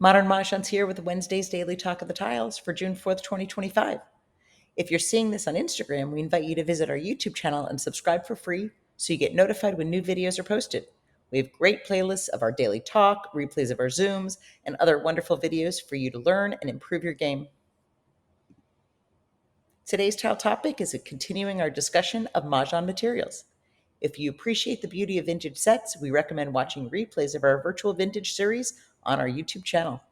Modern Mahjong's here with Wednesday's Daily Talk of the Tiles for June 4th, 2025. If you're seeing this on Instagram, we invite you to visit our YouTube channel and subscribe for free so you get notified when new videos are posted. We have great playlists of our daily talk, replays of our Zooms, and other wonderful videos for you to learn and improve your game. Today's tile topic is continuing our discussion of Mahjong materials. If you appreciate the beauty of vintage sets, we recommend watching replays of our virtual vintage series on our YouTube channel.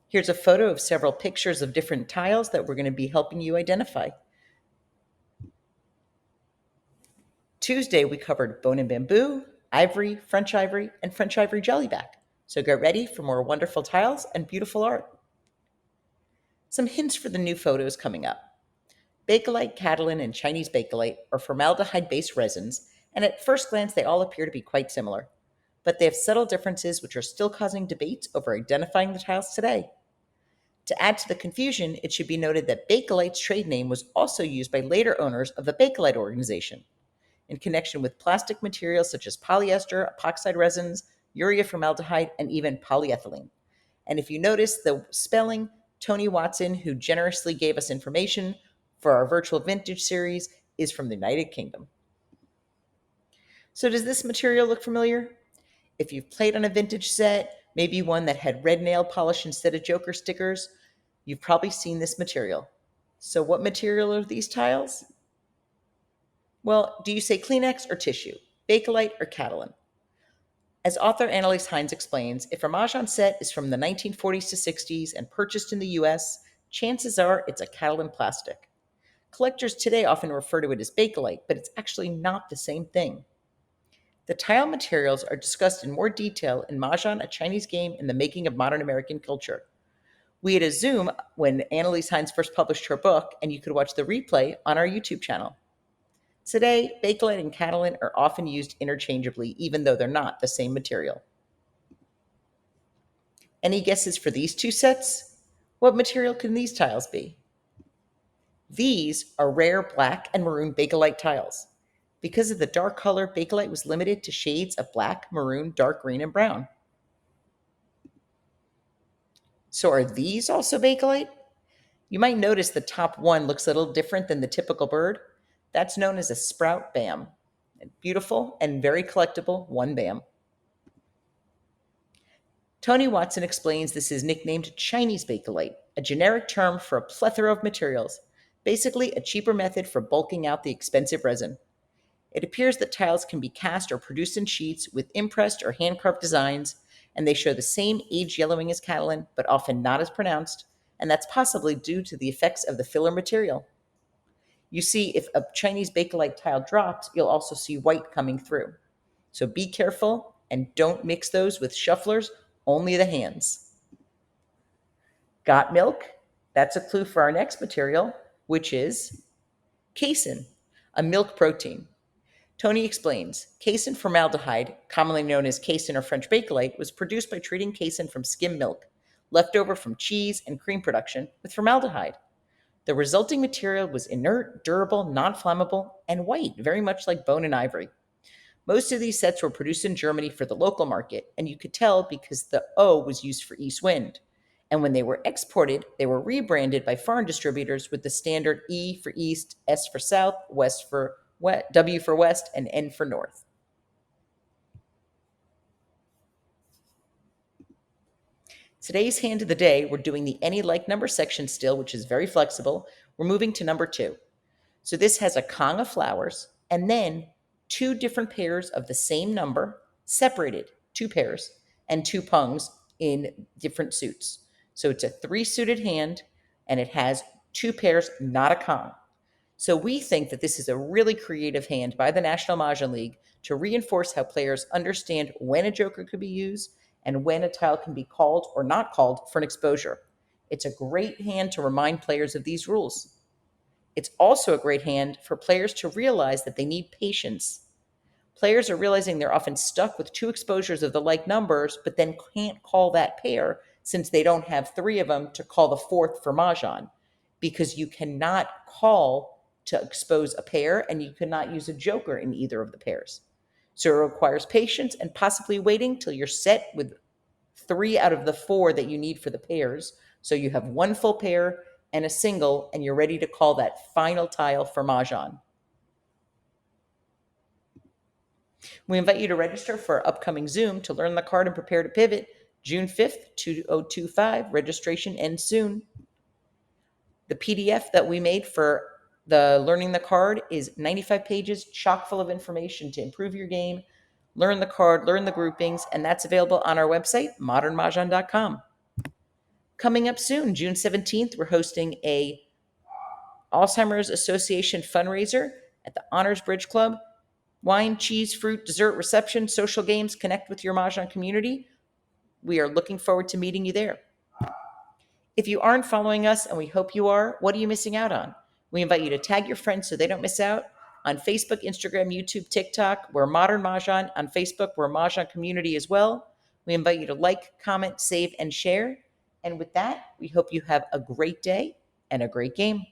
Here's a photo of several pictures of different tiles that we're going to be helping you identify. Tuesday, we covered bone and bamboo, ivory, and French ivory jellyback. So get ready for more wonderful tiles and beautiful art. Some hints for the new photos coming up. Bakelite, Catalan, and Chinese Bakelite are formaldehyde-based resins, and at first glance they all appear to be quite similar. But they have subtle differences which are still causing debates over identifying the tiles today. To add to the confusion, it should be noted that Bakelite's trade name was also used by later owners of the Bakelite organization in connection with plastic materials such as polyester, epoxide resins, urea formaldehyde, and even polyethylene. And if you notice the spelling, Tony Watson, who generously gave us information for our virtual vintage series, is from the United Kingdom. So does this material look familiar? If you've played on a vintage set, maybe one that had red nail polish instead of Joker stickers, you've probably seen this material. So what material are these tiles? Well, do you say Kleenex or tissue? Bakelite or Catalan? As author Annalise Hines explains, if a Mahjong set is from the 1940s to 60s and purchased in the US, chances are it's a Catalan plastic. Collectors today often refer to it as Bakelite, but it's actually not the same thing. The tile materials are discussed in more detail in Mahjong, a Chinese game in the making of modern American culture. We had a Zoom when Annalise Hines first published her book, and you could watch the replay on our YouTube channel. Today, Bakelite and Catalan are often used interchangeably, even though they're not the same material. Any guesses for these two sets? What material can these tiles be? These are rare black and maroon Bakelite tiles. Because of the dark color, Bakelite was limited to shades of black, maroon, dark green, and brown. So are these also Bakelite? You might notice the top one looks a little different than the typical bird. That's known as a sprout bam. Beautiful and very collectible, one bam. Tony Watson explains this is nicknamed Chinese Bakelite, a generic term for a plethora of materials, basically a cheaper method for bulking out the expensive resin. It appears that tiles can be cast or produced in sheets with impressed or hand-carved designs, and they show the same age yellowing as Catalan, but often not as pronounced, and that's possibly due to the effects of the filler material. You see, if a Chinese Bakelite tile drops, you'll also see white coming through. So be careful and don't mix those with shufflers, only the hands. Got milk? That's a clue for our next material, which is casein, a milk protein. Tony explains, casein formaldehyde, commonly known as casein or French Bakelite, was produced by treating casein from skim milk, left over from cheese and cream production, with formaldehyde. The resulting material was inert, durable, non-flammable, and white, very much like bone and ivory. Most of these sets were produced in Germany for the local market, and you could tell because the O was used for east wind. And when they were exported, they were rebranded by foreign distributors with the standard E for east, S for south, west for west, W for west, and N for north. Today's hand of the day, we're doing the any like number section still, which is very flexible. We're moving to number 2. So this has a Kong of flowers, and then 2 different pairs of the same number, separated, 2 pairs, and 2 pungs in different suits. So it's a 3-suited hand, and it has 2 pairs, not a Kong. So we think that this is a really creative hand by the National Mahjong League to reinforce how players understand when a joker could be used and when a tile can be called or not called for an exposure. It's a great hand to remind players of these rules. It's also a great hand for players to realize that they need patience. Players are realizing they're often stuck with 2 exposures of the like numbers, but then can't call that pair since they don't have 3 of them to call the 4th for Mahjong, because you cannot call to expose a pair and you cannot use a joker in either of the pairs. So it requires patience and possibly waiting till you're set with 3 out of the 4 that you need for the pairs. So you have one full pair and a single, and you're ready to call that final tile for Mahjong. We invite you to register for our upcoming Zoom to learn the card and prepare to pivot. June 5th, 2025. Registration ends soon. The PDF that we made for the learning the card is 95 pages, chock full of information to improve your game, learn the card, learn the groupings, and that's available on our website, modernmahjong.com. Coming up soon, June 17th, we're hosting a Alzheimer's Association fundraiser at the Honors Bridge Club. Wine, cheese, fruit, dessert, reception, social games, connect with your Mahjong community. We are looking forward to meeting you there. If you aren't following us, and we hope you are, what are you missing out on? We invite you to tag your friends so they don't miss out. On Facebook, Instagram, YouTube, TikTok, we're Modern Mahjong. On Facebook, we're Mahjong Community as well. We invite you to like, comment, save, and share. And with that, we hope you have a great day and a great game.